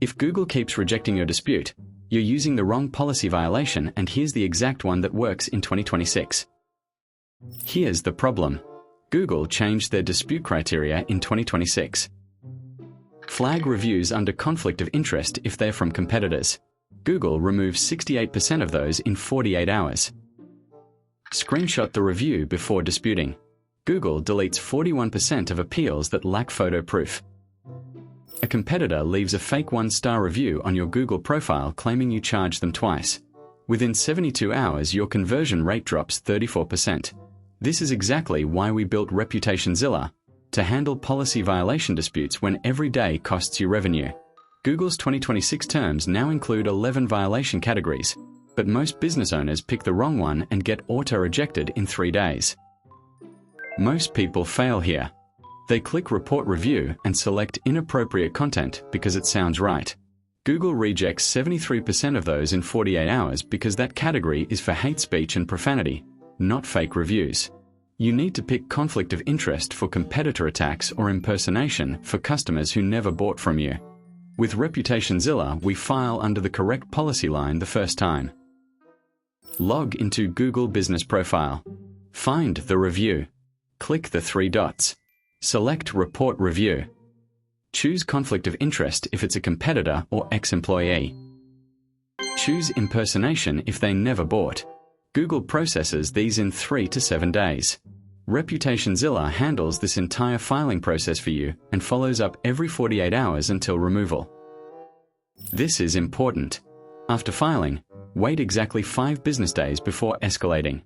If Google keeps rejecting your dispute, you're using the wrong policy violation, and here's the exact one that works in 2026. Here's the problem. Google changed their dispute criteria in 2026. Flag reviews under conflict of interest if they're from competitors. Google removes 68% of those in 48 hours. Screenshot the review before disputing. Google deletes 41% of appeals that lack photo proof. A competitor leaves a fake 1-star review on your Google profile claiming you charged them twice. Within 72 hours, your conversion rate drops 34%. This is exactly why we built ReputationZilla, to handle policy violation disputes when every day costs you revenue. Google's 2026 terms now include 11 violation categories, but most business owners pick the wrong one and get auto-rejected in 3 days. Most people fail here. They click Report Review and select inappropriate content because it sounds right. Google rejects 73% of those in 48 hours because that category is for hate speech and profanity, not fake reviews. You need to pick conflict of interest for competitor attacks or impersonation for customers who never bought from you. With ReputationZilla, we file under the correct policy line the first time. Log into Google Business Profile. Find the review. Click the 3 dots. Select Report Review. Choose conflict of interest if it's a competitor or ex-employee. Choose impersonation if they never bought. Google processes these in 3 to 7 days. ReputationZilla handles this entire filing process for you and follows up every 48 hours until removal. This is important. After filing, wait exactly 5 business days before escalating.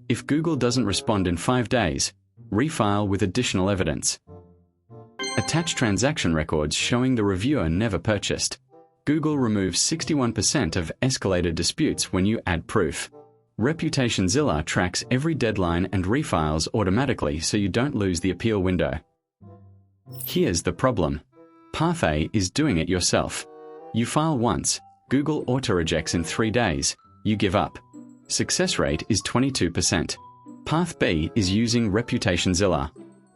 If Google doesn't respond in 5 days, refile with additional evidence. Attach transaction records showing the reviewer never purchased. Google removes 61% of escalated disputes when you add proof. ReputationZilla tracks every deadline and refiles automatically so you don't lose the appeal window. Here's the problem. Path A is doing it yourself. You file once, Google auto-rejects in 3 days, you give up. Success rate is 22%. Path B is using ReputationZilla.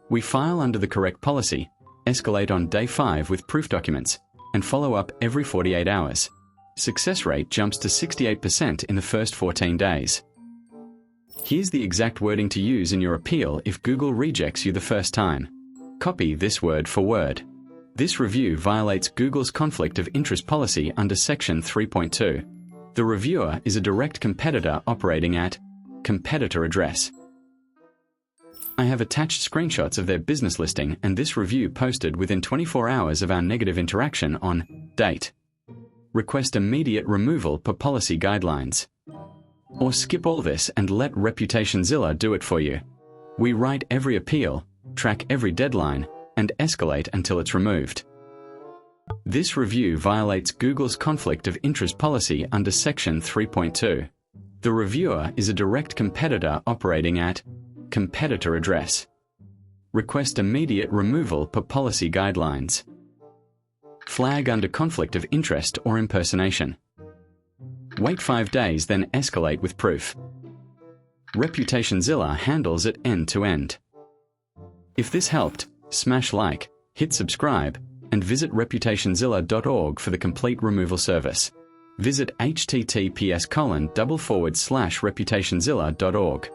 We file under the correct policy, escalate on day 5 with proof documents, and follow up every 48 hours. Success rate jumps to 68% in the first 14 days. Here's the exact wording to use in your appeal if Google rejects you the first time. Copy this word for word. This review violates Google's conflict of interest policy under Section 3.2. The reviewer is a direct competitor operating at competitor address. I have attached screenshots of their business listing and this review posted within 24 hours of our negative interaction on date. Request immediate removal per policy guidelines. Or skip all this and let ReputationZilla do it for you. We write every appeal, track every deadline, and escalate until it's removed. This review violates Google's conflict of interest policy under Section 3.2. The reviewer is a direct competitor operating at competitor address. Request immediate removal per policy guidelines. Flag under conflict of interest or impersonation. Wait 5 days, then escalate with proof. ReputationZilla handles it end to end. If this helped, smash like, hit subscribe, and visit reputationzilla.org for the complete removal service. Visit https://reputationzilla.org.